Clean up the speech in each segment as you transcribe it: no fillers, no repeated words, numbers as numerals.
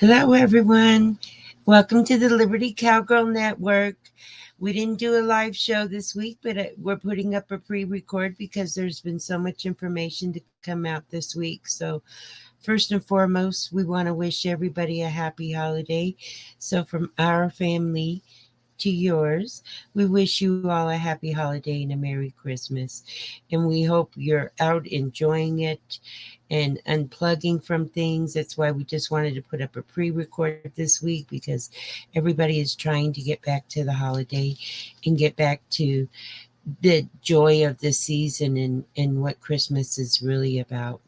Hello, everyone. Welcome to the Liberty Cowgirl Network. We didn't do a live show this week, but we're putting up a pre record because there's been so much information to come out this week. So, first and foremost, we want to wish everybody a happy holiday. So, from our family to yours, we wish you all a happy holiday and a Merry Christmas. And we hope you're out enjoying it and unplugging from things. That's why we just wanted to put up a pre record this week because everybody is trying to get back to the holiday and get back to the joy of the season and what Christmas is really about.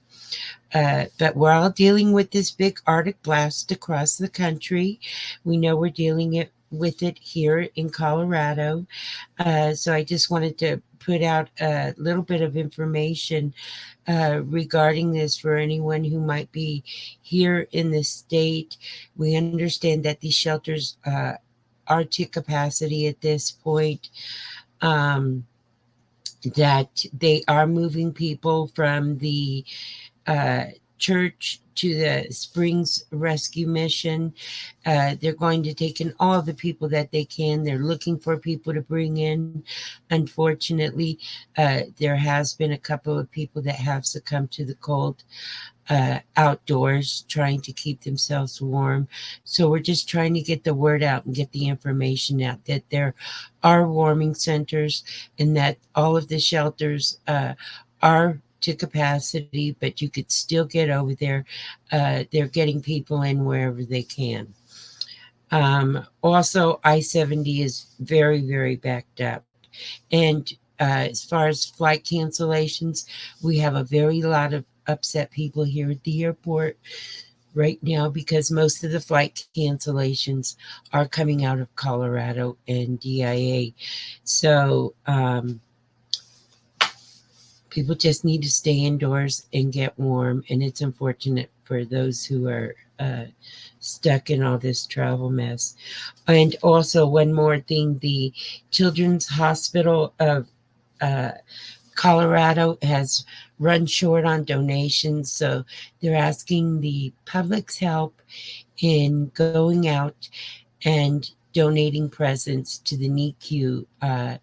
But we're all dealing with this big Arctic blast across the country. We know we're dealing with it here in Colorado. So I just wanted to put out a little bit of information regarding this for anyone who might be here in the state. We understand that these shelters are to capacity at this point. Um, that they are moving people from the uh, church to the Springs Rescue Mission. They're going to take in all the people that they can. They're looking for people to bring in. Unfortunately, there has been a couple of people that have succumbed to the cold outdoors trying to keep themselves warm. So we're just trying to get the word out and get the information out that there are warming centers and that all of the shelters are to capacity, but you could still get over there. They're getting people in wherever they can. Also, I-70 is very, very backed up. And as far as flight cancellations, we have a very lot of upset people here at the airport right now because most of the flight cancellations are coming out of Colorado and DIA. So people just need to stay indoors and get warm. And it's unfortunate for those who are stuck in all this travel mess. And also, one more thing, the Children's Hospital of Colorado has run short on donations, so they're asking the public's help in going out and donating presents to the NICU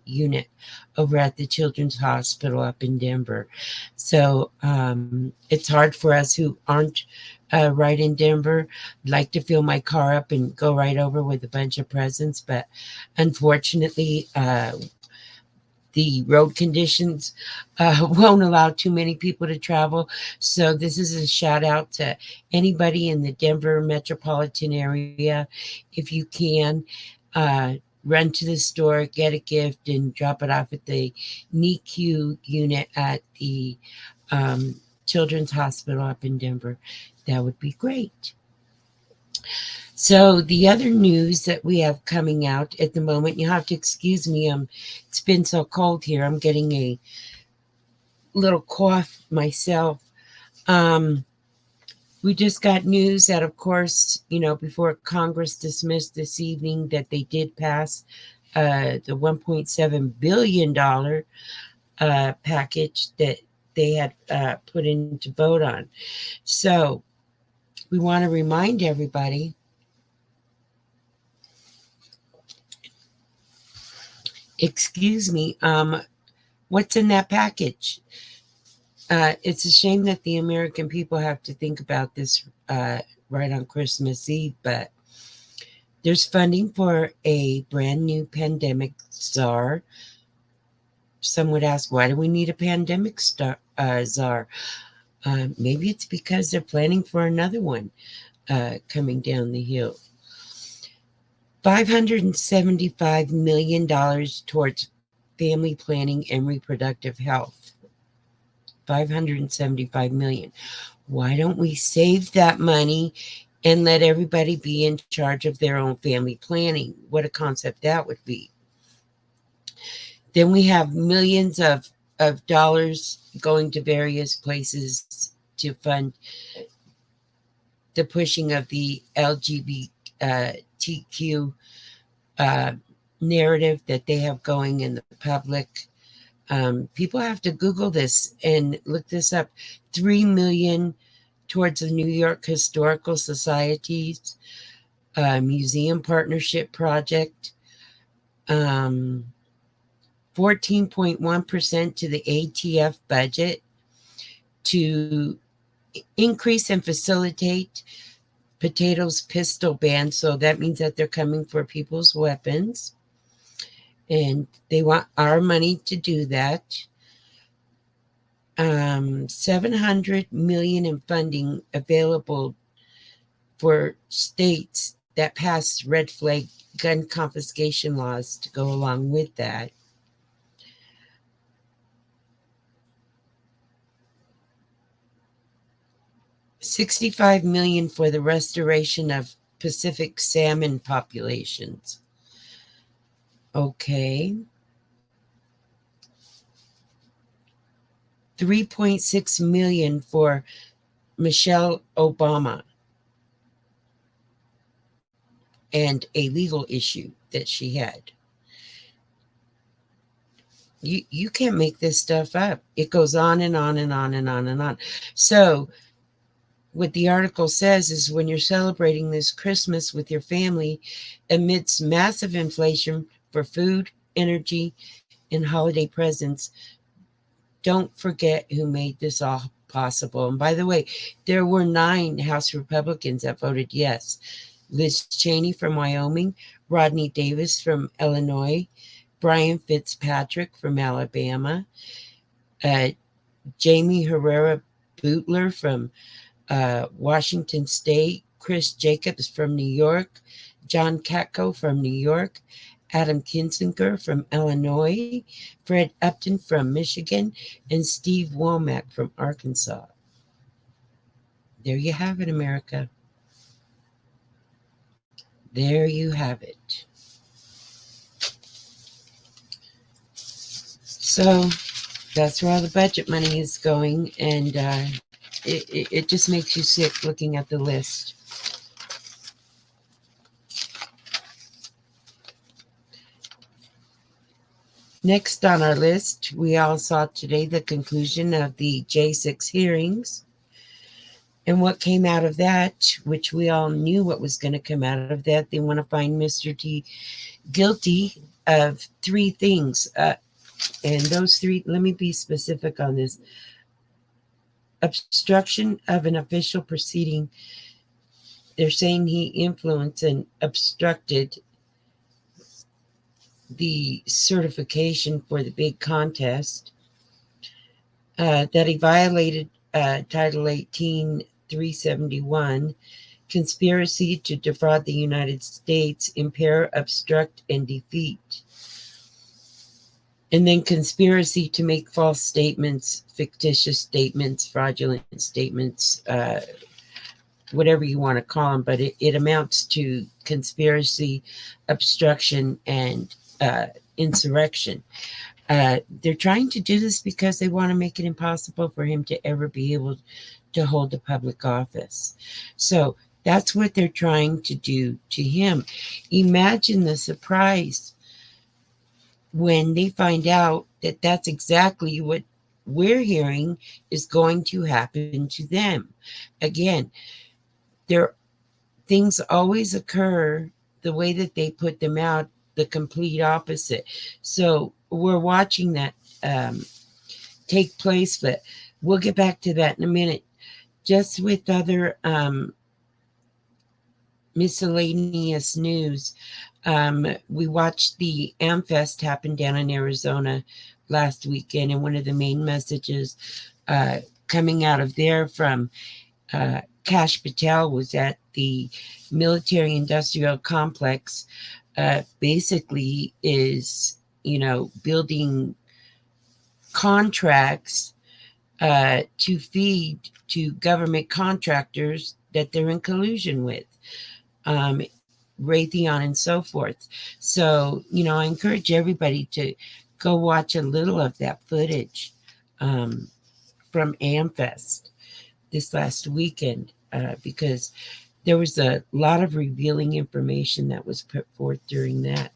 unit over at the Children's Hospital up in Denver. So it's hard for us who aren't right in Denver. I'd like to fill my car up and go right over with a bunch of presents, but unfortunately, the road conditions won't allow too many people to travel. So this is a shout out to anybody in the Denver metropolitan area. If you can, uh, run to the store, get a gift, and drop it off at the NICU unit at the um, Children's Hospital up in Denver. That would be great. So the other news that we have coming out at the moment, you have to excuse me. It's been so cold here. I'm getting a little cough myself. Um, we just got news that, of course, before Congress dismissed this evening, that they did pass the $1.7 billion package that they had put in to vote on. So we want to remind everybody. Excuse me, what's in that package? It's a shame that the American people have to think about this right on Christmas Eve, but there's funding for a brand new pandemic czar. Some would ask, why do we need a pandemic czar? Maybe it's because they're planning for another one coming down the hill. $575 million towards family planning and reproductive health. 575 million. Why don't we save that money and let everybody be in charge of their own family planning? What a concept that would be. Then we have millions of dollars going to various places to fund the pushing of the LGBTQ narrative that they have going in the public. People have to Google this and look this up. 3 million towards the New York Historical Society's museum partnership project. 14.1% to the ATF budget to increase and facilitate potatoes pistol ban. So that means that they're coming for people's weapons. And they want our money to do that. 700 million in funding available for states that pass red flag gun confiscation laws to go along with that. $65 million for the restoration of Pacific salmon populations. Okay. 3.6 million for Michelle Obama and a legal issue that she had. You can't make this stuff up. It goes on and on and on and on and on. So what the article says is when you're celebrating this Christmas with your family amidst massive inflation for food, energy, and holiday presents, don't forget who made this all possible. And by the way, there were 9 House Republicans that voted yes. Liz Cheney from Wyoming, Rodney Davis from Illinois, Brian Fitzpatrick from Alabama, Jamie Herrera Bootler from Washington State, Chris Jacobs from New York, John Katko from New York, Adam Kinzinger from Illinois, Fred Upton from Michigan, and Steve Womack from Arkansas. There you have it, America. There you have it. So that's where all the budget money is going, and it just makes you sick looking at the list. Next on our list, we all saw today the conclusion of the J6 hearings. And what came out of that, which we all knew what was going to come out of that, they want to find Mr. T guilty of 3 things. And those 3, let me be specific on this. Obstruction of an official proceeding. They're saying he influenced and obstructed the certification for the big contest. That he violated Title 18, 371, conspiracy to defraud the United States, impair, obstruct, and defeat. And then conspiracy to make false statements, fictitious statements, fraudulent statements, whatever you want to call them, but it amounts to conspiracy, obstruction, and insurrection. They're trying to do this because they want to make it impossible for him to ever be able to hold a public office. So that's what they're trying to do to him. Imagine the surprise when they find out that that's exactly what we're hearing is going to happen to them. Again, things always occur the way that they put them out, the complete opposite. So we're watching that take place, but we'll get back to that in a minute. Just with other miscellaneous news, we watched the AmFest happen down in Arizona last weekend, and one of the main messages coming out of there from Kash Patel was that the military-industrial complex basically is, building contracts to feed to government contractors that they're in collusion with, Raytheon and so forth. So, I encourage everybody to go watch a little of that footage from AmFest this last weekend, because there was a lot of revealing information that was put forth during that.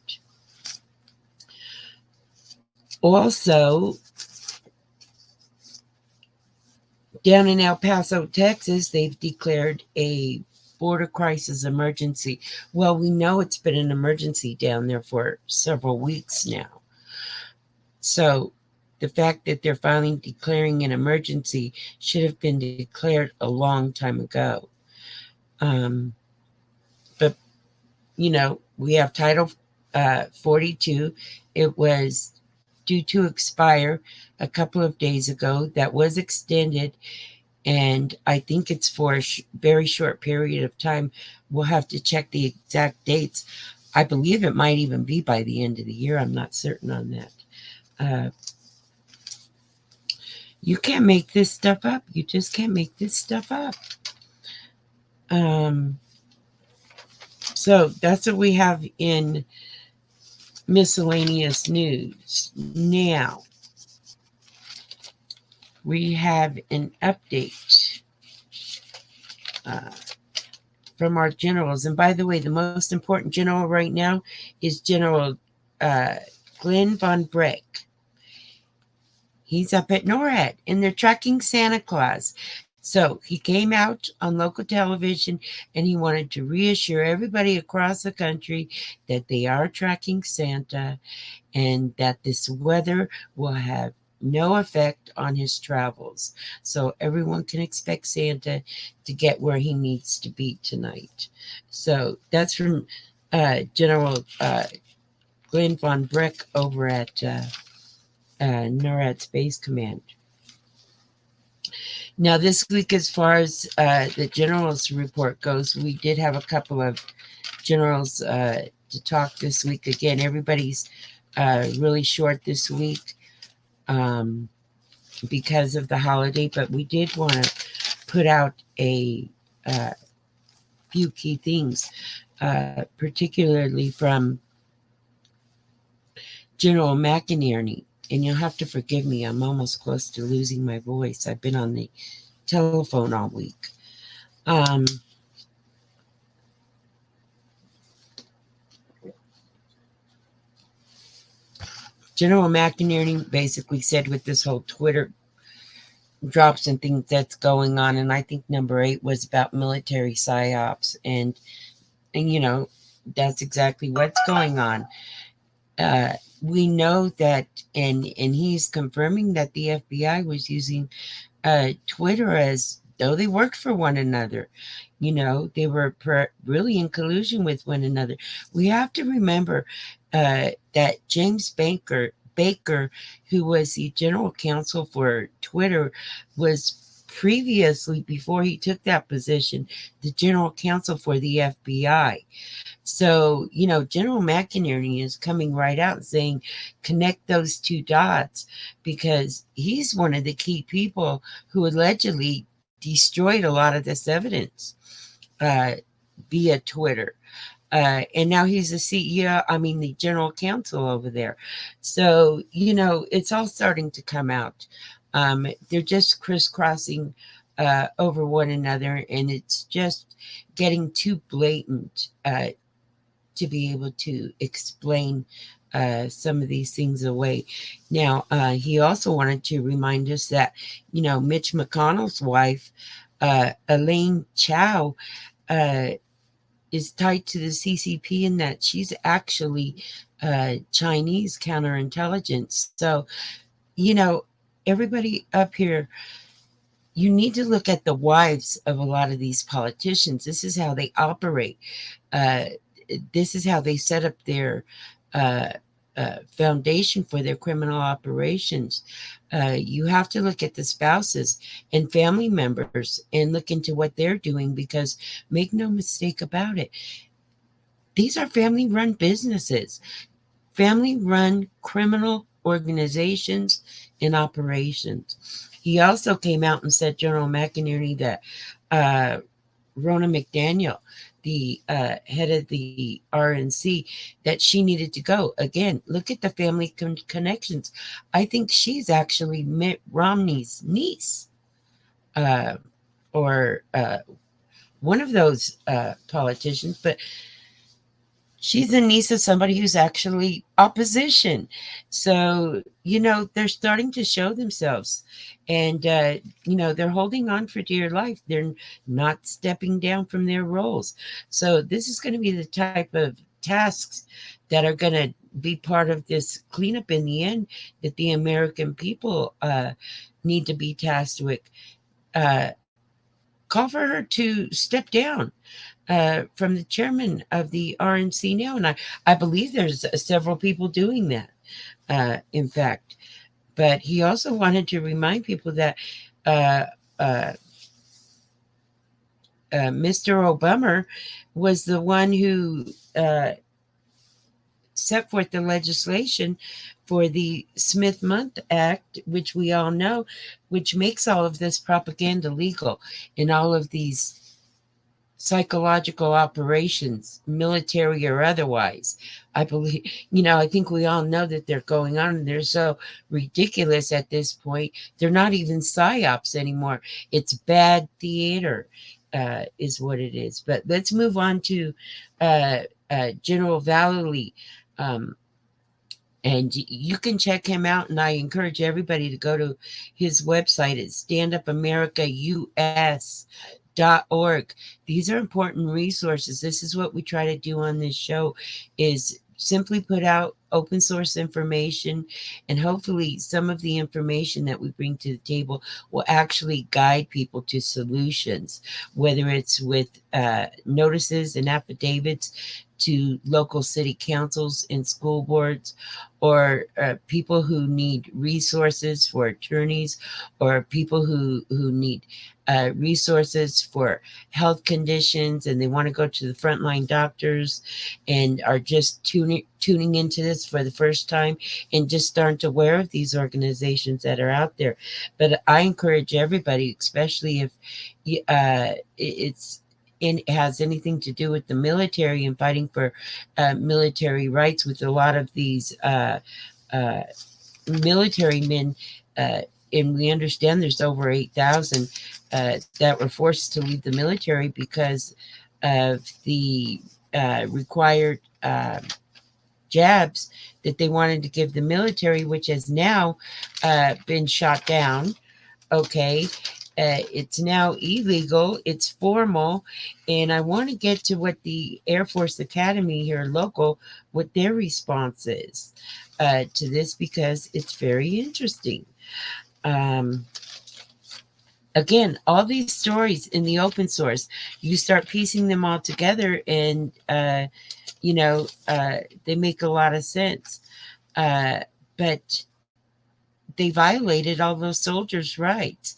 Also, Down in El Paso, Texas, they've declared a border crisis emergency. Well, we know it's been an emergency down there for several weeks now. So the fact that they're finally declaring an emergency should have been declared a long time ago. Um, but, we have Title 42. It was due to expire a couple of days ago. That was extended, and I think it's for a very short period of time. We'll have to check the exact dates. I believe it might even be by the end of the year. I'm not certain on that. You can't make this stuff up. You just can't make this stuff up. Um, so that's what we have in miscellaneous news. Now, we have an update uh, from our generals. And by the way, the most important general right now is General uh, Glenn von Breck. He's up at NORAD, and they're tracking Santa Claus. So he came out on local television and he wanted to reassure everybody across the country that they are tracking Santa and that this weather will have no effect on his travels. So everyone can expect Santa to get where he needs to be tonight. So that's from General Glenn von Breck over at NORAD Space Command. Now, this week, as far as the general's report goes, we did have a couple of generals to talk this week. Again, everybody's really short this week because of the holiday, but we did want to put out a few key things, particularly from General McInerney. And you'll have to forgive me, I'm almost close to losing my voice. I've been on the telephone all week. General McInerney basically said with this whole Twitter drops and things that's going on, and I think number 8 was about military psyops, and that's exactly what's going on. We know that, and he's confirming that the FBI was using Twitter as though they worked for one another. They were really in collusion with one another. We have to remember that James Baker, who was the general counsel for Twitter, was previously, before he took that position, the general counsel for the FBI. So, General McInerney is coming right out saying, connect those two dots, because he's one of the key people who allegedly destroyed a lot of this evidence via Twitter. And now he's the CEO, the general counsel over there. So, it's all starting to come out. They're just crisscrossing over one another, and it's just getting too blatant to be able to explain some of these things away. Now, he also wanted to remind us that, Mitch McConnell's wife, Elaine Chao, is tied to the CCP, in that she's actually Chinese counterintelligence. So, everybody up here, you need to look at the wives of a lot of these politicians. This is how they operate. This is how they set up their foundation for their criminal operations. You have to look at the spouses and family members and look into what they're doing, because make no mistake about it, these are family-run businesses, family-run criminal organizations and operations. He also came out and said, General McInerney, that Ronna McDaniel, the head of the RNC, that she needed to go. Again, look at the family connections. I think she's actually Mitt Romney's niece, or one of those politicians. But She's the niece of somebody who's actually opposition. So, they're starting to show themselves. And, they're holding on for dear life. They're not stepping down from their roles. So, this is going to be the type of tasks that are going to be part of this cleanup in the end that the American people need to be tasked with. Uh, Call for her to step down from the chairman of the RNC now. And I believe there's several people doing that, in fact. But he also wanted to remind people that uh, uh, Mr. Obama was the one who set forth the legislation for the Smith Month Act, which we all know, which makes all of this propaganda legal in all of these psychological operations, military or otherwise. I believe, I think we all know that they're going on and they're so ridiculous at this point. They're not even psyops anymore. It's bad theater, is what it is. But let's move on to uh, General Vallely. Um, and you can check him out, and I encourage everybody to go to his website at standupamericaus.org. These are important resources. This is what we try to do on this show, is simply put out open source information, and hopefully some of the information that we bring to the table will actually guide people to solutions, whether it's with notices and affidavits to local city councils and school boards, or people who need resources for attorneys, or people who need resources for health conditions and they want to go to the frontline doctors and are just tuning into this for the first time and just aren't aware of these organizations that are out there. But I encourage everybody, especially if it's it has anything to do with the military and fighting for military rights, with a lot of these uh, military men. And we understand there's over 8,000 that were forced to leave the military because of the required jabs that they wanted to give the military, which has now been shot down. Okay. It's now illegal, it's formal, and I want to get to what the Air Force Academy here local, what their response is to this, because it's very interesting. Um, Again, all these stories in the open source, you start piecing them all together, and they make a lot of sense. Uh, but they violated all those soldiers' rights.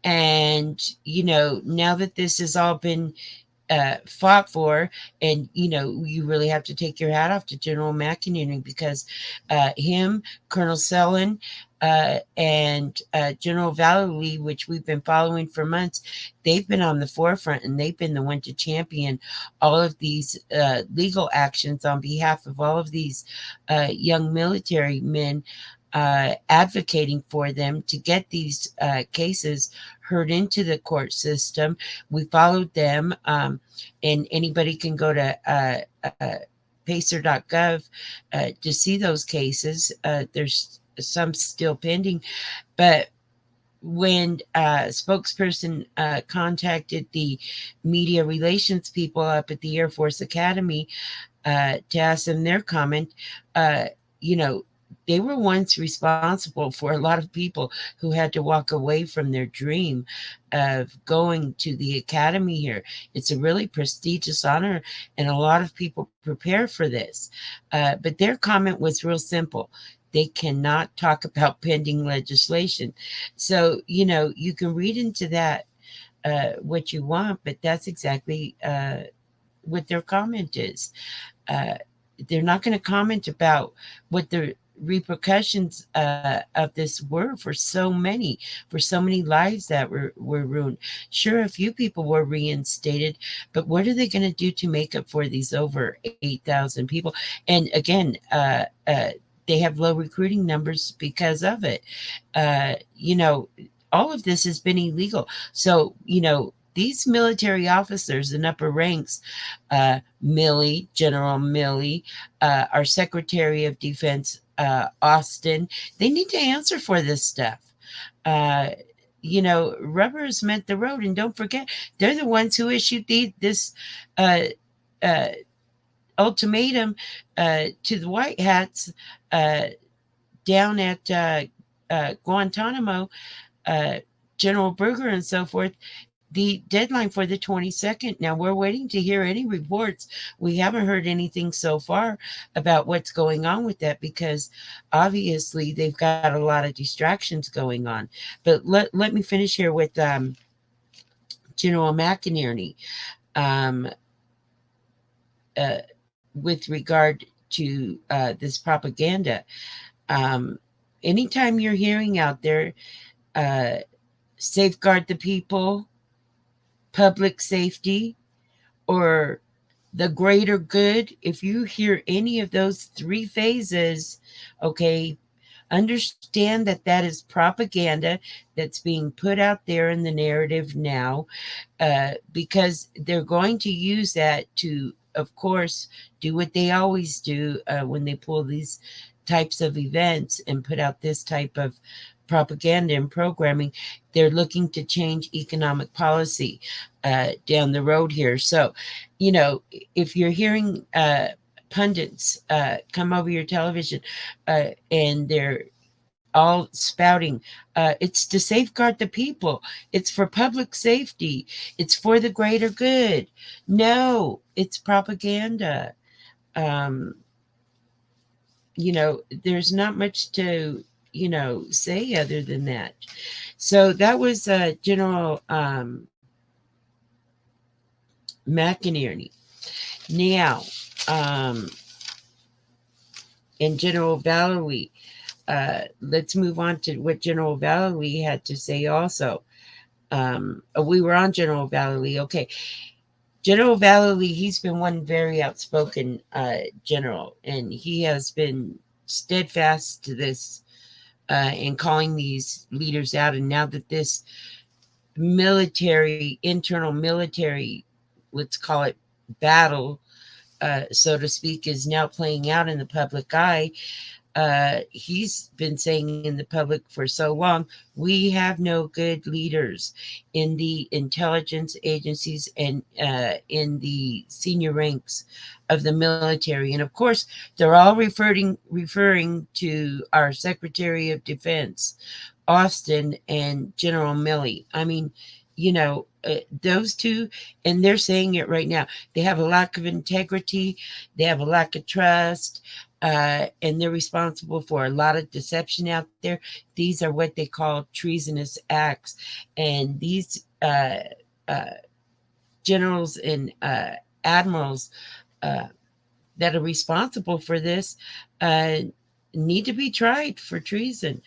And, now that this has all been fought for, and you really have to take your hat off to General McInerney, because him, Colonel Sellon, and General Vallely, which we've been following for months, they've been on the forefront and they've been the one to champion all of these legal actions on behalf of all of these young military men, advocating for them to get these cases heard into the court system. We followed them, and anybody can go to pacer.gov to see those cases. There's some still pending, but when spokesperson contacted the media relations people up at the Air Force Academy to ask them their comment, uh, you know, they were once responsible for a lot of people who had to walk away from their dream of going to the academy here. It's a really prestigious honor, and a lot of people prepare for this. But their comment was real simple. They cannot talk about pending legislation. So, you can read into that what you want, but that's exactly what their comment is. Uh, they're not going to comment about what the repercussions of this were for so many lives that were ruined. Sure, a few people were reinstated, but what are they going to do to make up for these over 8,000 people? And again, they have low recruiting numbers because of it. uh, you know all of this has been illegal. So, these military officers in upper ranks, Milley, General Milley, our Secretary of Defense, Austin, they need to answer for this stuff. Uh, rubber has met the road, and don't forget, they're the ones who issued this uh, uh, ultimatum to the White Hats uh, down at Guantanamo, uh, General Berger and so forth, the deadline for the 22nd. Now we're waiting to hear any reports. We haven't heard anything so far about what's going on with that, because obviously they've got a lot of distractions going on. But let me finish here with General McInerney. Um, uh, with regard to this propaganda. Um, Anytime you're hearing out there, uh, safeguard the people, public safety, or the greater good, if you hear any of those three phases, okay, understand that that is propaganda that's being put out there in the narrative now, because they're going to use that to, of course, do what they always do when they pull these types of events and put out this type of propaganda and programming. They're looking to change economic policy down the road here. So, if you're hearing pundits come over your television and they're all spouting, it's to safeguard the people, it's for public safety, it's for the greater good. No, it's propaganda. Um, there's not much to, say other than that. So that was General McInerney. Now, um, and General Valerie, let's move on to what General Valerie had to say also. We were on General Valerie. Okay. General Valerie, he's been one very outspoken general, and he has been steadfast to this in calling these leaders out. And now that this internal military, let's call it battle, so to speak, is now playing out in the public eye, he's been saying in the public for so long, we have no good leaders in the intelligence agencies and in the senior ranks of the military. And of course, they're all referring to our Secretary of Defense, Austin, and General Milley. I mean, those two, and they're saying it right now. They have a lack of integrity. They have a lack of trust. And they're responsible for a lot of deception out there. These are what they call treasonous acts. And these generals and admirals that are responsible for this need to be tried for treason.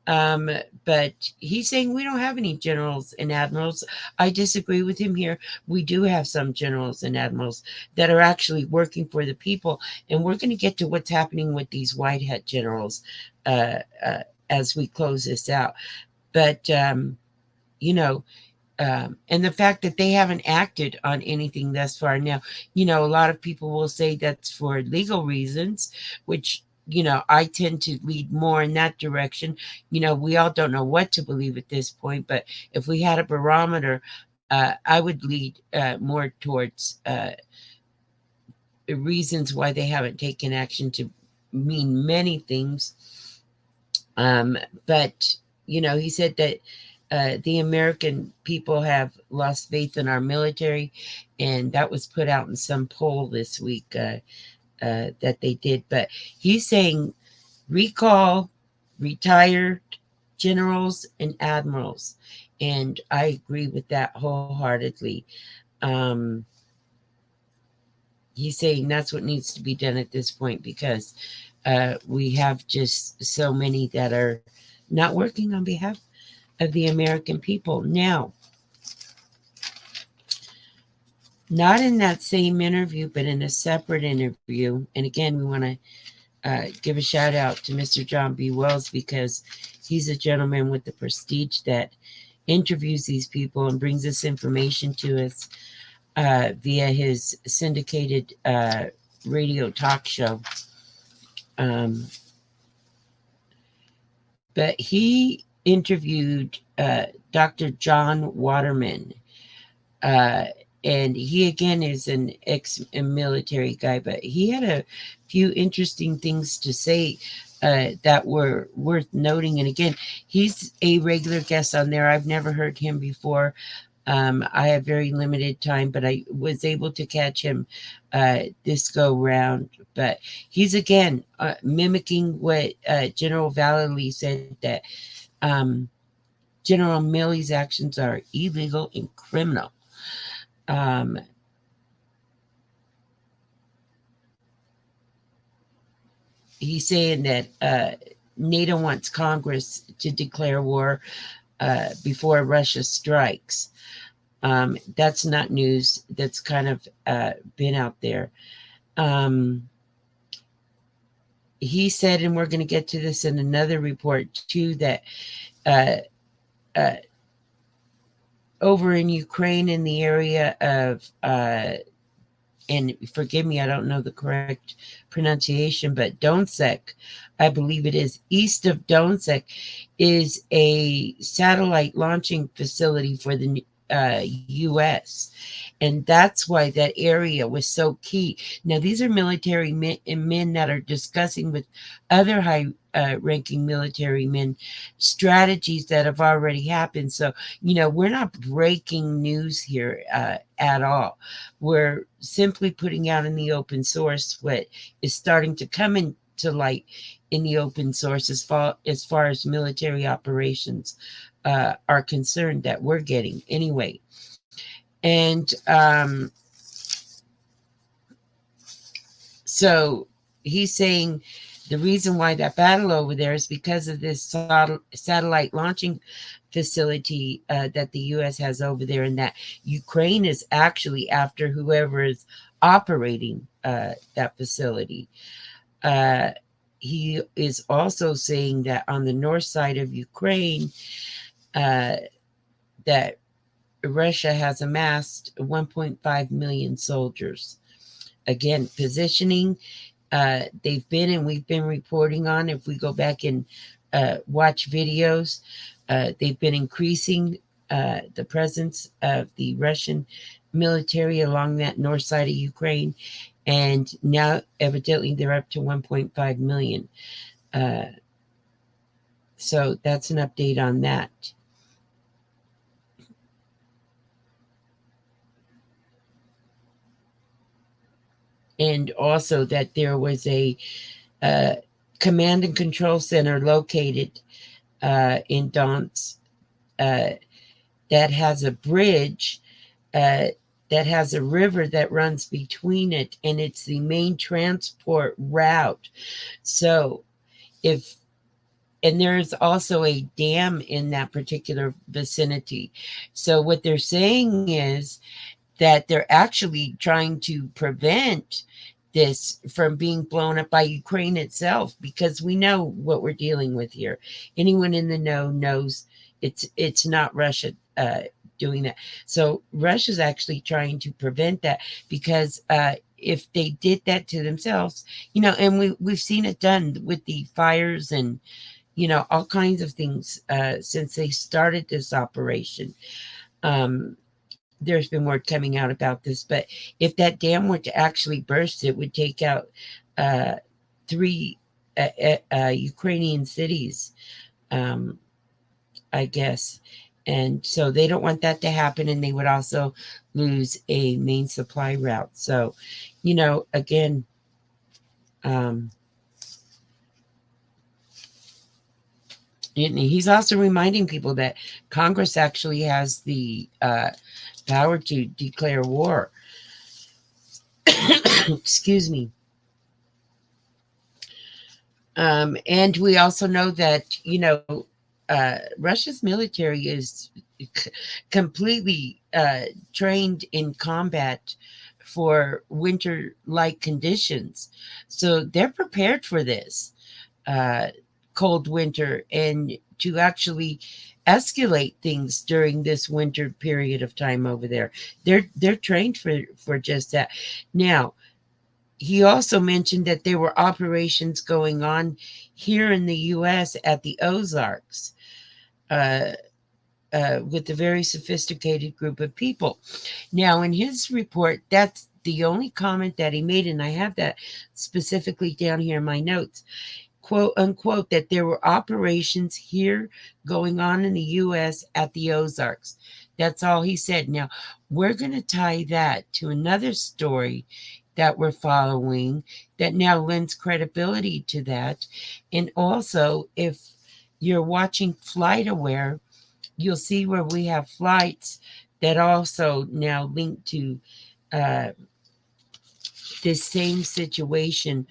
But he's saying we don't have any generals and admirals. I disagree with him here. We do have some generals and admirals that are actually working for the people. And we're going to get to what's happening with these white hat generals as we close this out. But, and the fact that they haven't acted on anything thus far. Now, a lot of people will say that's for legal reasons, which I tend to lead more in that direction. We all don't know what to believe at this point, but if we had a barometer, I would lead more towards reasons why they haven't taken action to mean many things. But, he said that the American people have lost faith in our military, and that was put out in some poll this week that they did. But he's saying recall retired generals and admirals, and I agree with that wholeheartedly. He's saying that's what needs to be done at this point, because we have just so many that are not working on behalf of the American people. Now, not in that same interview, but in a separate interview. And again, we want to give a shout out to Mr. John B. Wells, because he's a gentleman with the prestige that interviews these people and brings this information to us via his syndicated radio talk show. Um, but he interviewed Dr. John Waterman. Uh, and he again is an ex-military guy, but he had a few interesting things to say that were worth noting. And again, he's a regular guest on there. I've never heard him before. I have very limited time, but I was able to catch him this go round. But he's again mimicking what General Vallely said, that um, General Milley's actions are illegal and criminal. Um, he's saying that NATO wants Congress to declare war before Russia strikes. That's not news. That's kind of been out there. He said, and we're going to get to this in another report too, that uh, over in Ukraine, in the area of and forgive me, I don't know the correct pronunciation, but Donetsk, I believe it is, east of Donetsk, is a satellite launching facility for the U.S. And that's why that area was so key. Now, these are military men that are discussing with other high ranking military men strategies that have already happened. So, we're not breaking news here at all. We're simply putting out in the open source what is starting to come into light in the open source as far as military operations are concerned that we're getting anyway. And so he's saying the reason why that battle over there is because of this satellite launching facility that the U.S. has over there, and that Ukraine is actually after whoever is operating that facility. He is also saying that on the north side of Ukraine, that Russia has amassed 1.5 million soldiers. Again, positioning, we've been reporting on. If we go back and watch videos, they've been increasing the presence of the Russian military along that north side of Ukraine. And now, evidently, they're up to 1.5 million. So that's an update on that. And also that there was a command and control center located in Donetsk that has a bridge that has a river that runs between it, and it's the main transport route. So and there's also a dam in that particular vicinity. So what they're saying is that they're actually trying to prevent this from being blown up by Ukraine itself, because we know what we're dealing with here. Anyone in the know knows it's not Russia doing that. So Russia's actually trying to prevent that, because if they did that to themselves, and we've seen it done with the fires and all kinds of things since they started this operation. There's been word coming out about this, but if that dam were to actually burst, it would take out 3 Ukrainian cities, I guess. And so they don't want that to happen, and they would also lose a main supply route. So, again, he's also reminding people that Congress actually has the power to declare war. Excuse me. And we also know that, Russia's military is completely trained in combat for winter-like conditions. So they're prepared for this. cold winter and to actually escalate things during this winter period of time over there. They're trained for just that. Now, he also mentioned that there were operations going on here in the U.S. at the Ozarks uh, with a very sophisticated group of people. Now, in his report, that's the only comment that he made, and I have that specifically down here in my notes, quote unquote, that there were operations here going on in the U.S. at the Ozarks. That's all he said. Now, we're going to tie that to another story that we're following that now lends credibility to that. And also, if you're watching Flight Aware, you'll see where we have flights that also now link to uh, this same situation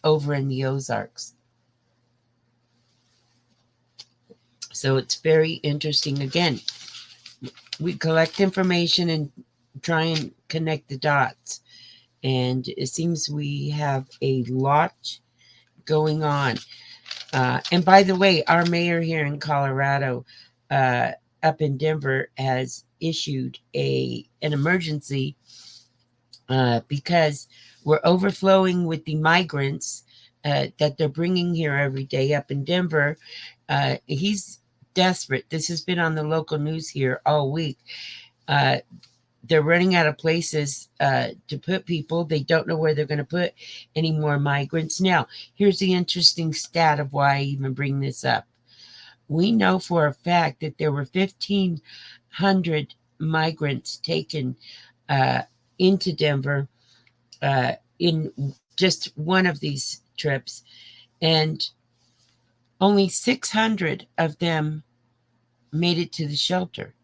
over in the Ozarks. So it's very interesting. Again, we collect information and try and connect the dots. And it seems we have a lot going on. And by the way, our mayor here in Colorado, up in Denver, has issued an emergency because we're overflowing with the migrants that they're bringing here every day up in Denver. He's desperate. This has been on the local news here all week. They're running out of places to put people. They don't know where they're going to put any more migrants. Now, here's the interesting stat of why I even bring this up. We know for a fact that there were 1,500 migrants taken into Denver in just one of these trips, and only 600 of them made it to the shelter.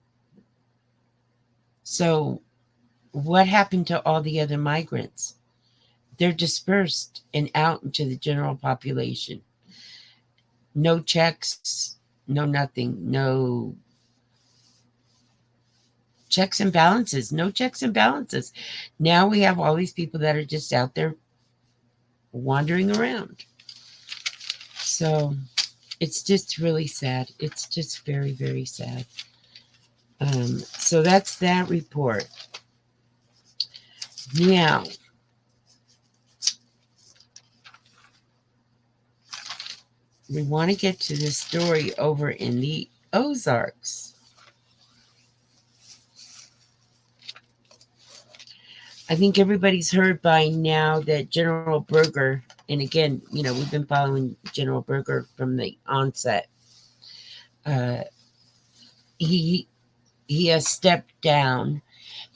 So what happened to all the other migrants? They're dispersed and out into the general population. No checks, no nothing, no checks and balances, no checks and balances. Now we have all these people that are just out there wandering around. So it's just really sad. It's just very, very sad. So that's that report. Now, we want to get to this story over in the Ozarks. I think everybody's heard by now that General Berger, and again, we've been following General Berger from the onset. He has stepped down.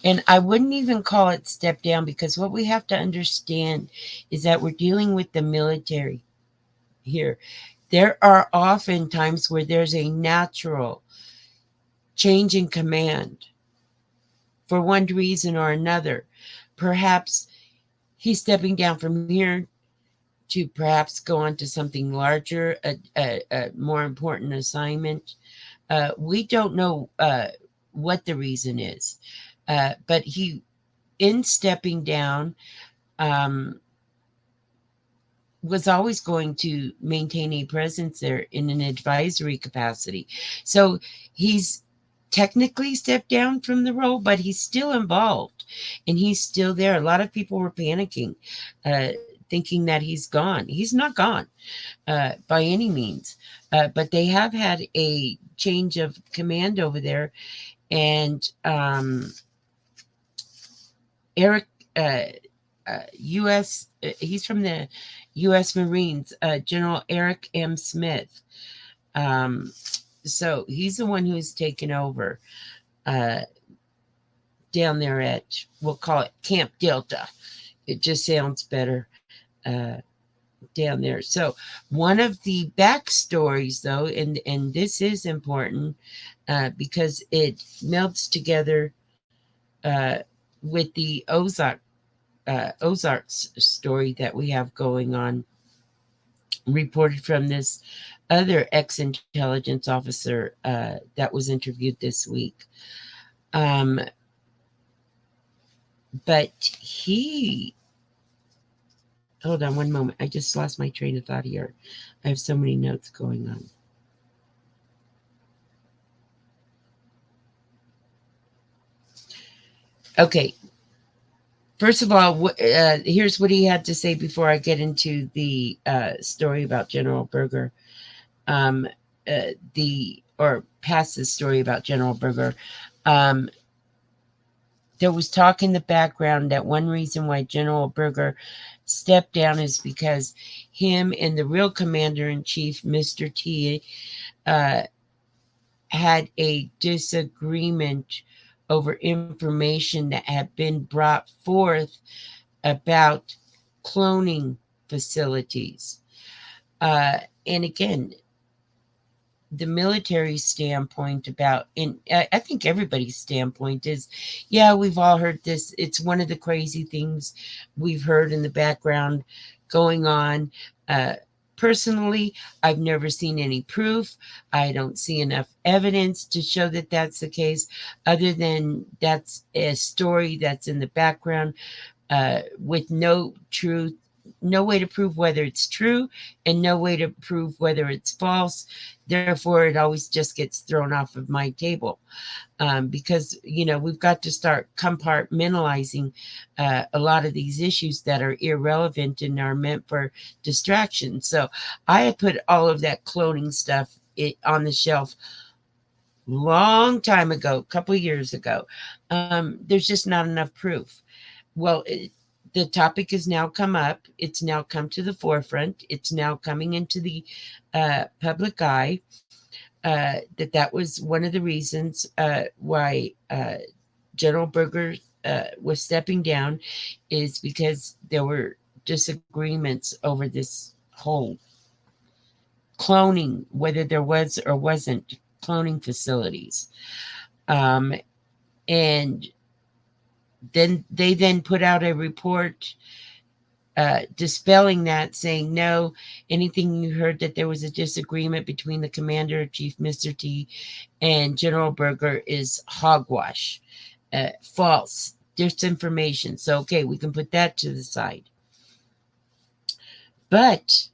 And I wouldn't even call it step down, because what we have to understand is that we're dealing with the military here. There are often times where there's a natural change in command for one reason or another. Perhaps he's stepping down from here to perhaps go on to something larger, a more important assignment. We don't know what the reason is. But he, in stepping down, was always going to maintain a presence there in an advisory capacity. So he's technically stepped down from the role, but he's still involved and he's still there. A lot of people were panicking, thinking that he's gone. He's not gone by any means, but they have had a change of command over there. And Eric, U.S., he's from the U.S. Marines, General Eric M. Smith. So he's the one who's taken over down there at, we'll call it Camp Delta. It just sounds better down there. So one of the backstories, though, and this is important because it melts together with the Ozarks story that we have going on, reported from this other ex-intelligence officer that was interviewed this week. But he Hold on one moment. I just lost my train of thought here. I have so many notes going on. Okay. First of all, here's what he had to say before I get into the story about General Berger. Um, or past the story about General Berger. Um, there was talk in the background that one reason why General Berger stepped down is because him and the real commander in chief, Mr. T, uh, had a disagreement over information that had been brought forth about cloning facilities. Uh, and again, the military standpoint about, and I think everybody's standpoint is, yeah, we've all heard this. It's one of the crazy things we've heard in the background going on. Uh, Personally, I've never seen any proof. I don't see enough evidence to show that that's the case, other than that's a story that's in the background with no truth, no way to prove whether it's true, and no way to prove whether it's false. Therefore, it always just gets thrown off of my table, because we've got to start compartmentalizing a lot of these issues that are irrelevant and are meant for distraction. So I had put all of that cloning stuff on the shelf long time ago, a couple of years ago. There's just not enough proof. Well, the topic has now come up. It's now come to the forefront. It's now coming into the public eye. That was one of the reasons why General Berger was stepping down, is because there were disagreements over this whole cloning, whether there was or wasn't cloning facilities. And then they put out a report dispelling that, saying no, anything you heard that there was a disagreement between the commander in chief, Mr. T, and General Berger is hogwash, false, disinformation. So, okay, we can put that to the side. But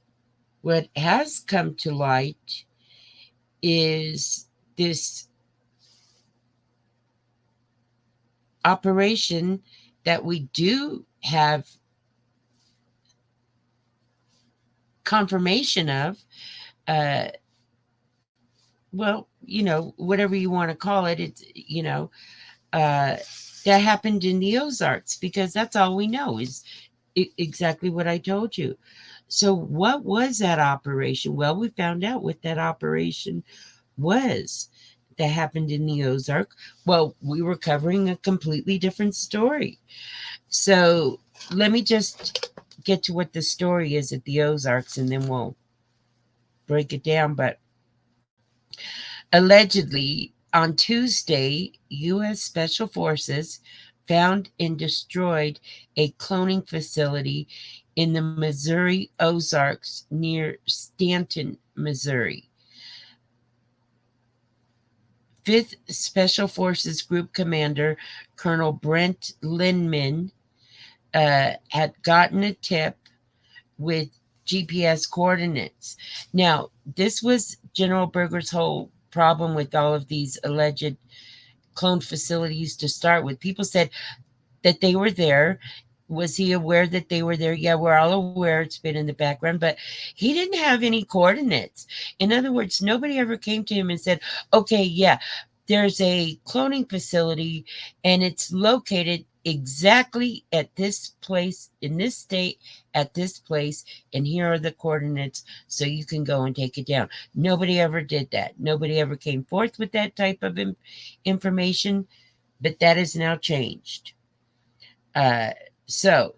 what has come to light is this operation that we do have confirmation of. Well, whatever you want to call it, uh, that happened in the Ozarks, because that's all we know is exactly what I told you. So, what was that operation? Well, we found out what that operation was that happened in the Ozark. Well, we were covering a completely different story. So, let me just get to what the story is at the Ozarks, and then we'll break it down. But allegedly, on Tuesday, U.S. Special Forces found and destroyed a cloning facility in the Missouri Ozarks near Stanton, Missouri. 5th Special Forces Group Commander Colonel Brent Lindman had gotten a tip with GPS coordinates. Now, this was General Berger's whole problem with all of these alleged cloned facilities to start with. People said that they were there. Was he aware that they were there? Yeah, we're all aware it's been in the background, but he didn't have any coordinates. In other words, nobody ever came to him and said, okay, yeah, there's a cloning facility and it's located exactly at this place in this state at this place, and here are the coordinates so you can go and take it down. Nobody ever did that. Nobody ever came forth with that type of information, but that has now changed. So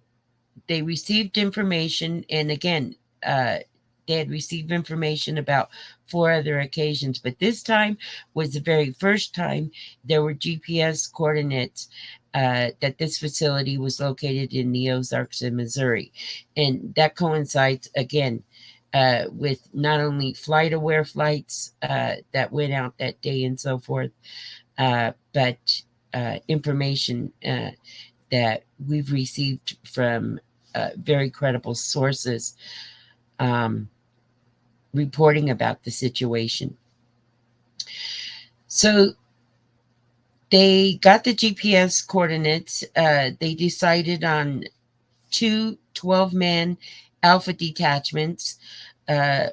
they received information, and again, they had received information about 4 other occasions, but this time was the very first time there were GPS coordinates that this facility was located in the Ozarks in Missouri. And that coincides, again, with not only flight-aware flights that went out that day and so forth, but information that we've received from very credible sources um, reporting about the situation. So they got the GPS coordinates. They decided on two 12-man alpha detachments,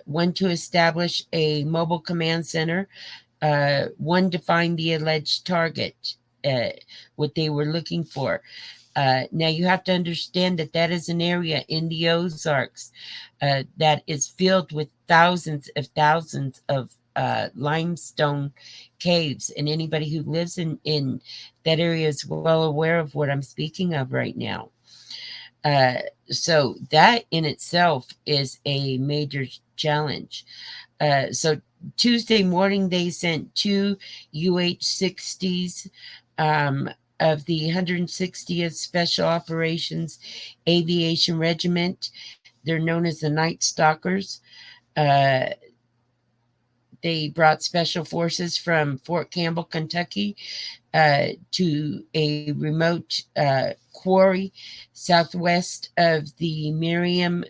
one to establish a mobile command center, one to find the alleged target, uh, what they were looking for. Now you have to understand that that is an area in the Ozarks that is filled with thousands of limestone caves, and anybody who lives in that area is well aware of what I'm speaking of right now. Uh, so that in itself is a major challenge. So Tuesday morning, they sent two UH-60s um, of the 160th Special Operations Aviation Regiment. They're known as the Night Stalkers. Uh, they brought special forces from Fort Campbell, Kentucky, to a remote quarry southwest of the Miriam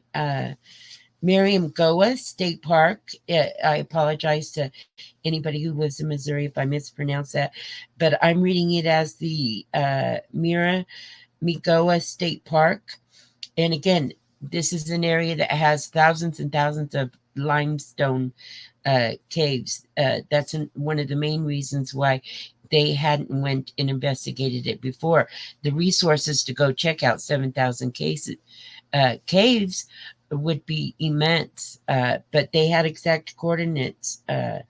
Goa State Park. I apologize to anybody who lives in Missouri if I mispronounce that, but I'm reading it as the Migoa State Park. And again, this is an area that has thousands and thousands of limestone caves. One of the main reasons why they hadn't went and investigated it before. The resources to go check out 7,000 caves would be immense, but they had exact coordinates uh,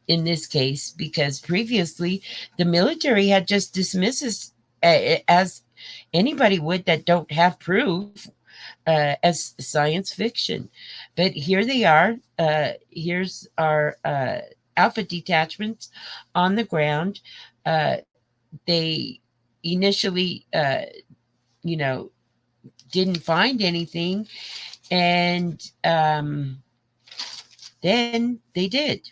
in this case because previously the military had just dismissed us as anybody would that don't have proof as science fiction. But here they are. Here's our alpha detachments on the ground. They initially, you know, didn't find anything, and then they did.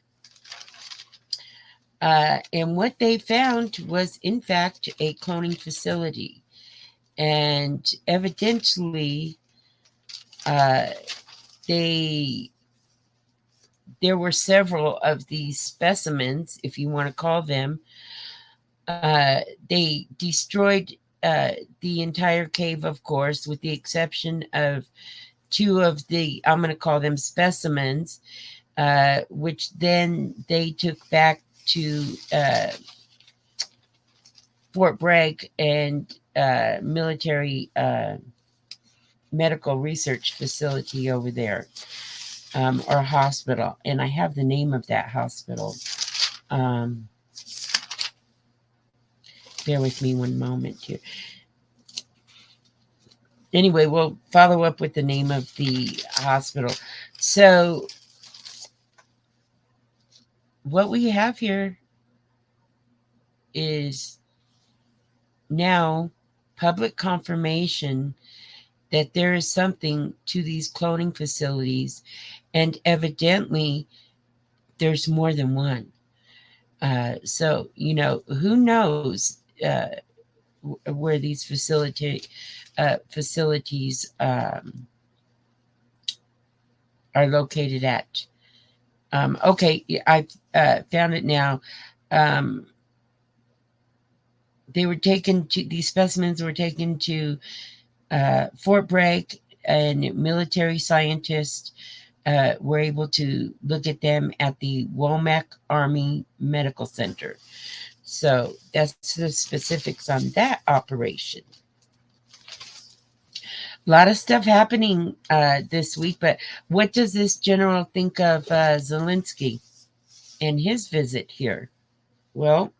And what they found was, in fact, a cloning facility. And evidently, uh, they there were several of these specimens, if you want to call them. They destroyed the entire cave, of course, with the exception of two of the, I'm going to call them specimens, which then they took back to Fort Bragg and military medical research facility over there, or hospital. And I have the name of that hospital. Um, bear with me one moment here. Anyway, we'll follow up with the name of the hospital. So, what we have here is now public confirmation that there is something to these cloning facilities, and evidently there's more than one. So, who knows where these facilities are located at. Okay, I found it now. Um, these specimens were taken to Fort Bragg, and military scientists were able to look at them at the Womack Army Medical Center. So that's the specifics on that operation. A lot of stuff happening this week, but what does this general think of Zelensky and his visit here? Well,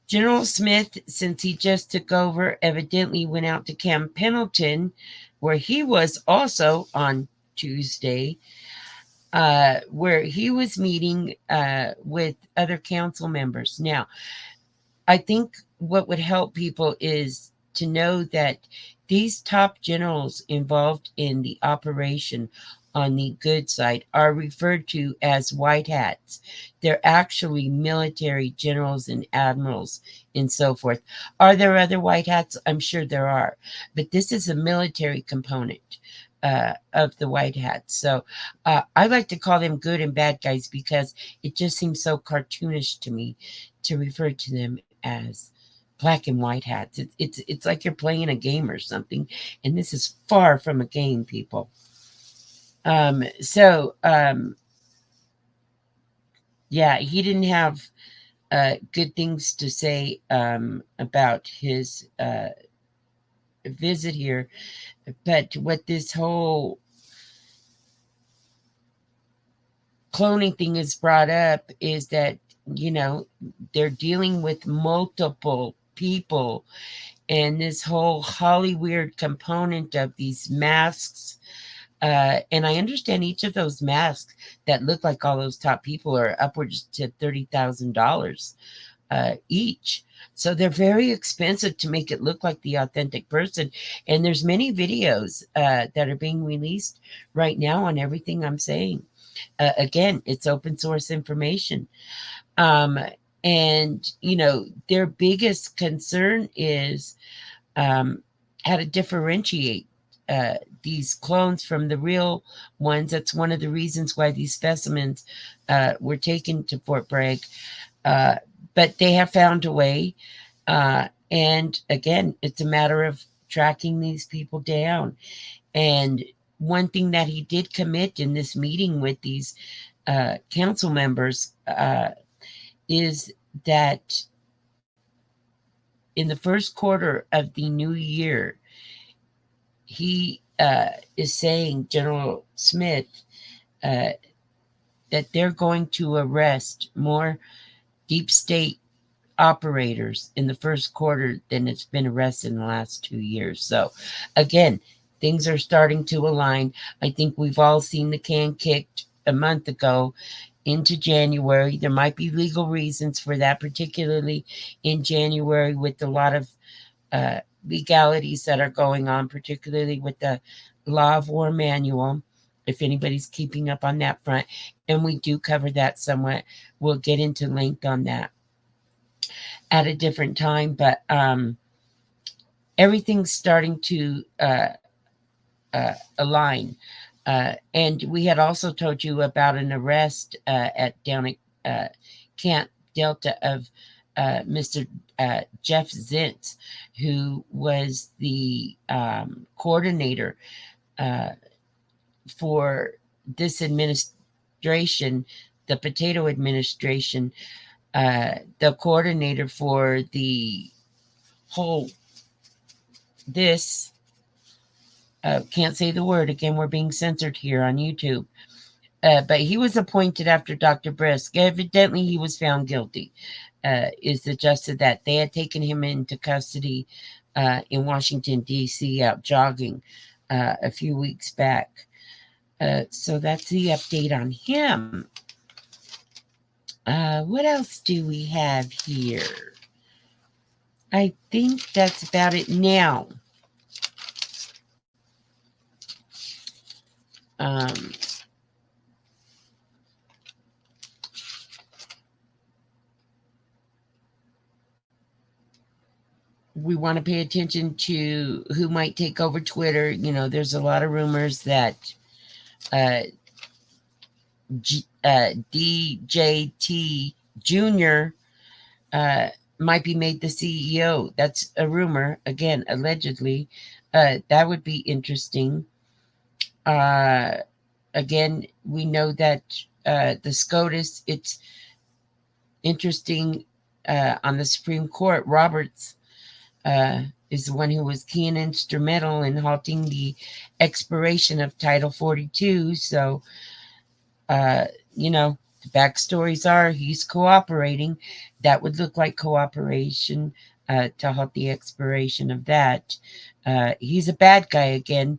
General Smith, since he just took over, evidently went out to Camp Pendleton, where he was also on Tuesday, where he was meeting with other council members. Now, I think what would help people is to know that these top generals involved in the operation on the good side are referred to as white hats. They're actually military generals and admirals and so forth. Are there other white hats? I'm sure there are, but this is a military component of the white hats. So I like to call them good and bad guys because it just seems so cartoonish to me to refer to them as black and white hats. It's like you're playing a game or something, and this is far from a game, people. Yeah, he didn't have good things to say about his visit here. But what this whole cloning thing is brought up is that, you know, they're dealing with multiple people, and this whole Hollywood component of these masks. And I understand each of those masks that look like all those top people are upwards to $30,000 each. So they're very expensive to make it look like the authentic person. And there's many videos that are being released right now on everything I'm saying. Again, it's open source information. Um, and, you know, their biggest concern is how to differentiate uh, these clones from the real ones. That's one of the reasons why these specimens were taken to Fort Bragg. Uh, but they have found a way. And again, it's a matter of tracking these people down. And one thing that he did commit in this meeting with these council members is that in the first quarter of the new year, he is saying, General Smith, that they're going to arrest more deep state operators in the first quarter than it's been arrested in the last 2 years. So, again, things are starting to align. I think we've all seen the can kicked a month ago into January. There might be legal reasons for that, particularly in January with a lot of uh, legalities that are going on, particularly with the Law of War Manual, if anybody's keeping up on that front. And we do cover that somewhat. We'll get into length on that at a different time, but everything's starting to align. And we had also told you about an arrest at down at Camp Delta of Mr. Jeff Zintz, who was the coordinator for this administration, the potato administration, the coordinator for the whole this can't say the word again, we're being censored here on YouTube, but he was appointed after Dr. Brisk. Evidently he was found guilty, is the gist of that. They had taken him into custody in Washington DC out jogging a few weeks back. So that's the update on him. What else do we have here? I think that's about it now. We want to pay attention to who might take over Twitter. You know, there's a lot of rumors that DJT Jr. Might be made the CEO. That's a rumor, again, allegedly. That would be interesting. Again, we know that the SCOTUS, it's interesting on the Supreme Court. Roberts is the one who was key and instrumental in halting the expiration of Title 42. So, you know, the backstories are he's cooperating. That would look like cooperation to halt the expiration of that. He's a bad guy again.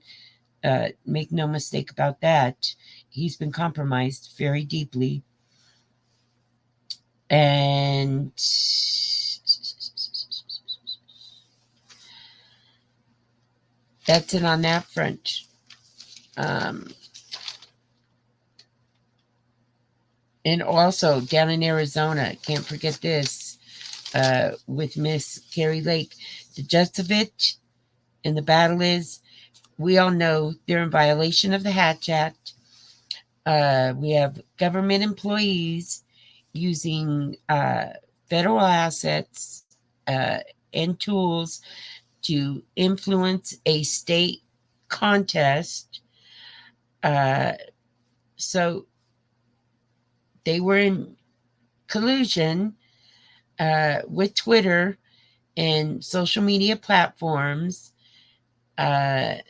Make no mistake about that. He's been compromised very deeply. And that's it on that front. And also down in Arizona, can't forget this, with Miss Carrie Lake, the gist of it, and the battle is, we all know they're in violation of the Hatch Act. We have government employees using federal assets and tools to influence a state contest. Uh, so they were in collusion with Twitter and social media platforms to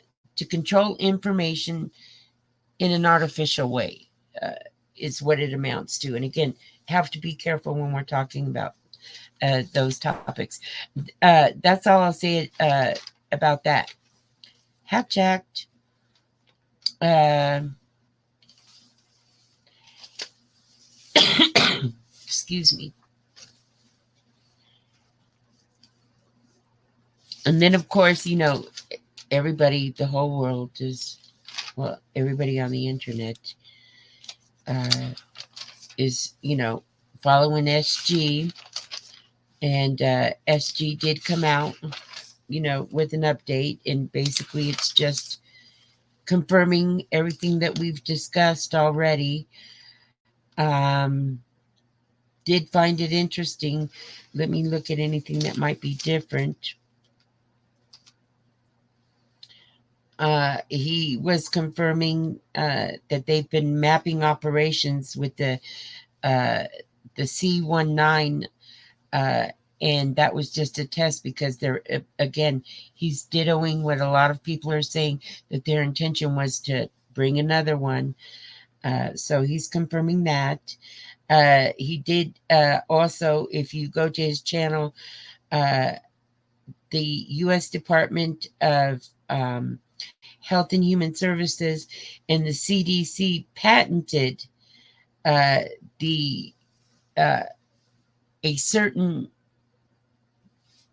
control information in an artificial way, uh, is what it amounts to. And again, have to be careful when we're talking about those topics. That's all I'll say about that. Hatch Act. Uh, excuse me. And then, of course, everybody, the whole world is, well, everybody on the internet uh, is, following SG. And SG did come out, with an update. And basically, it's just confirming everything that we've discussed already. Did find it interesting. Let me look at anything that might be different. He was confirming that they've been mapping operations with the C-19, and that was just a test because they're, again, he's dittoing what a lot of people are saying, that their intention was to bring another one. So he's confirming that. He did also, if you go to his channel, the U.S. Department of Health and Human Services and the CDC patented the a certain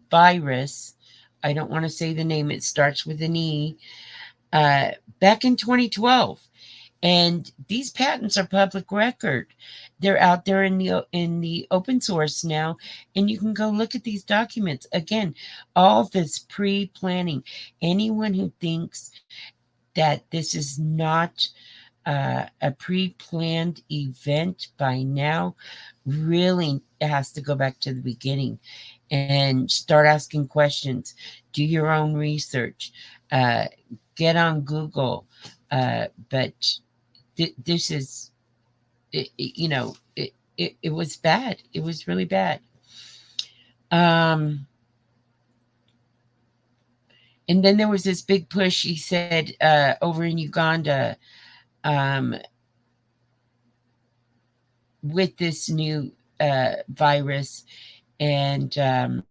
virus. I don't want to say the name. It starts with an E. Back in 2012. And these patents are public record. They're out there in the open source now, and you can go look at these documents. Again, all this pre-planning. Anyone who thinks that this is not a pre-planned event by now really has to go back to the beginning and start asking questions. Do your own research. Get on Google. But this is, it was bad. It was really bad. And then there was this big push, he said, over in Uganda, with this new virus. And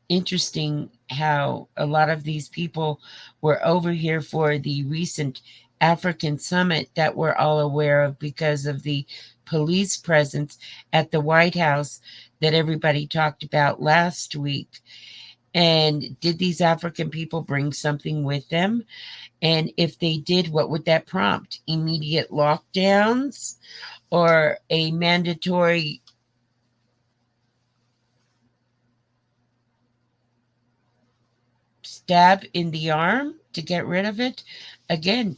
interesting how a lot of these people were over here for the recent African summit that we're all aware of because of the police presence at the White House that everybody talked about last week. And did these African people bring something with them? And if they did, what would that prompt? Immediate lockdowns or a mandatory stab in the arm to get rid of it? Again,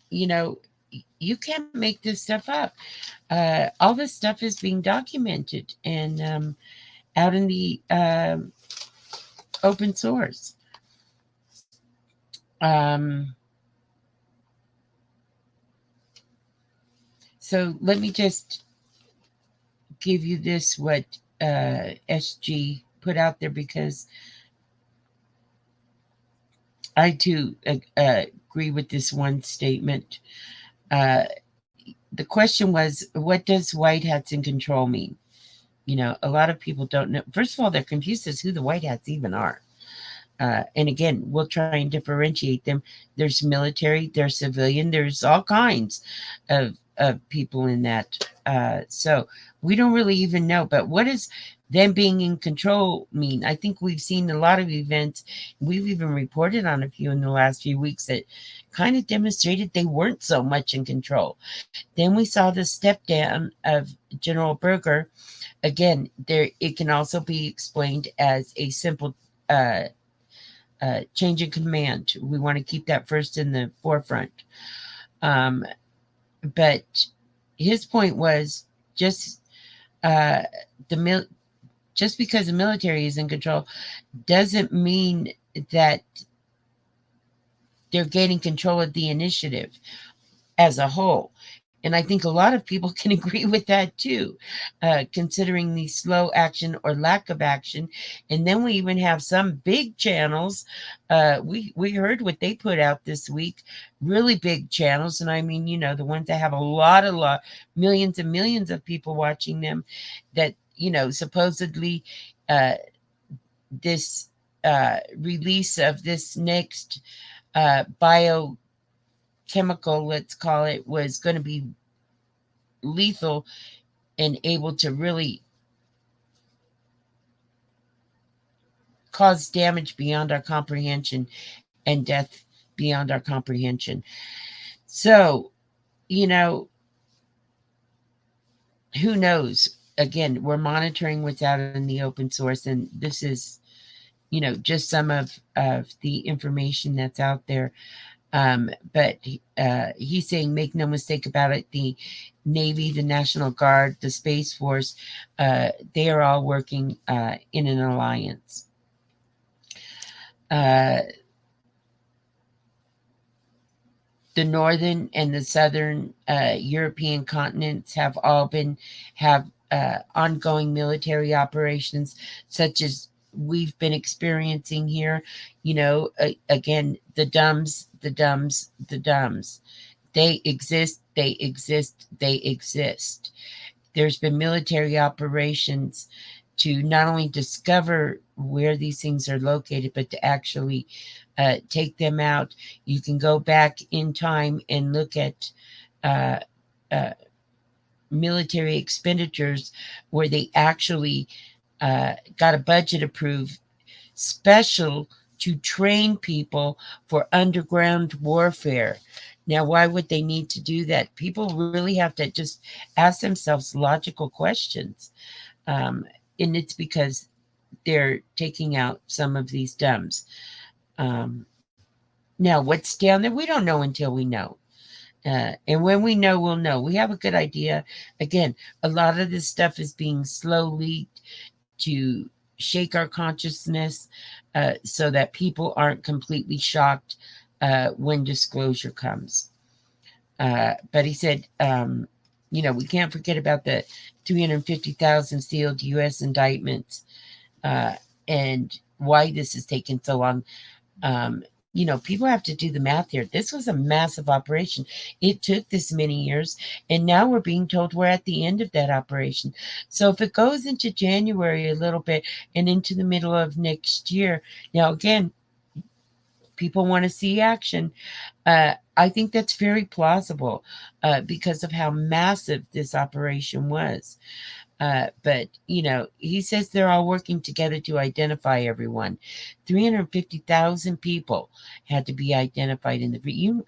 you can't make this stuff up. All this stuff is being documented and out in the open source. So let me just give you this, what SG put out there, because I too agree with this one statement. The question was, what does white hats in control mean? A lot of people don't know. First of all, they're confused as who the white hats even are. And again, we'll try and differentiate them. There's military, there's civilian, there's all kinds of of people in that. So we don't really even know. But what does them being in control mean? I think we've seen a lot of events. We've even reported on a few in the last few weeks that kind of demonstrated they weren't so much in control. Then we saw the step down of General Berger. Again, there it can also be explained as a simple change in command. We want to keep that first in the forefront. Um, but his point was just uh, the just because the military is in control doesn't mean that they're gaining control of the initiative as a whole. And I think a lot of people can agree with that too, considering the slow action or lack of action. And then we even have some big channels. We heard what they put out this week, really big channels. And I mean, the ones that have a lot, millions and millions of people watching them that, supposedly uh, this release of this next biochemical, let's call it, was going to be lethal and able to really cause damage beyond our comprehension and death beyond our comprehension. So, you know, who knows? Again, we're monitoring what's out in the open source, and this is, just some of the information that's out there. But he's saying, make no mistake about it, the Navy, the National Guard, the Space Force, they are all working in an alliance. The northern and the southern European continents have all have ongoing military operations, such as we've been experiencing here. Again, the dumbs, the dumbs, the dumbs. They exist, they exist, they exist. There's been military operations to not only discover where these things are located, but to actually take them out. You can go back in time and look at uh, uh, military expenditures where they actually got a budget approved special to train people for underground warfare. Now, why would they need to do that? People really have to just ask themselves logical questions. Um, and it's because they're taking out some of these dumbs. Now, what's down there, we don't know until we know. And when we know, we'll know. We have a good idea. Again, a lot of this stuff is being slowly to shake our consciousness so that people aren't completely shocked when disclosure comes. But he said, we can't forget about the 350,000 sealed U.S. indictments and why this has taken so long. People have to do the math here. This was a massive operation. It took this many years, and now we're being told we're at the end of that operation. So if it goes into January a little bit and into the middle of next year, now again, people want to see action. I think that's very plausible because of how massive this operation was. But he says they're all working together to identify everyone. 350,000 people had to be identified in the. You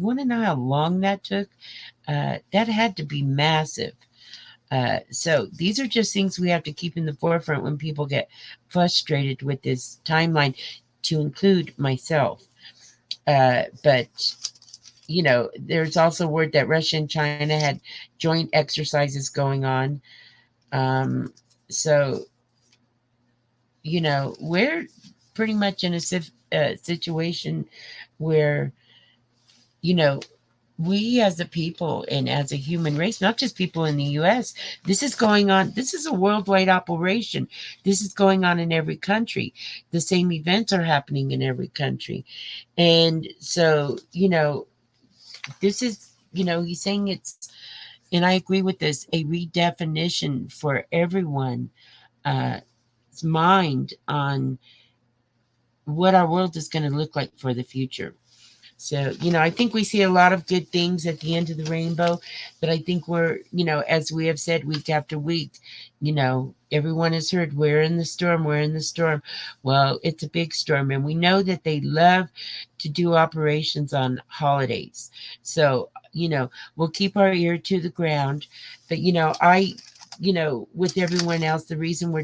want to know how long that took? That had to be massive. So these are just things we have to keep in the forefront when people get frustrated with this timeline, to include myself. But there's also word that Russia and China had joint exercises going on. So, we're pretty much in a situation where, we as a people and as a human race, not just people in the U.S., this is going on. This is a worldwide operation. This is going on in every country. The same events are happening in every country. And so, this is, he's saying it's, and I agree with this, a redefinition for everyone mind on what our world is going to look like for the future. So, I think we see a lot of good things at the end of the rainbow, but I think we're, as we have said week after week, everyone has heard we're in the storm, we're in the storm. Well, it's a big storm, and we know that they love to do operations on holidays. So, we'll keep our ear to the ground. But, with everyone else, the reason we're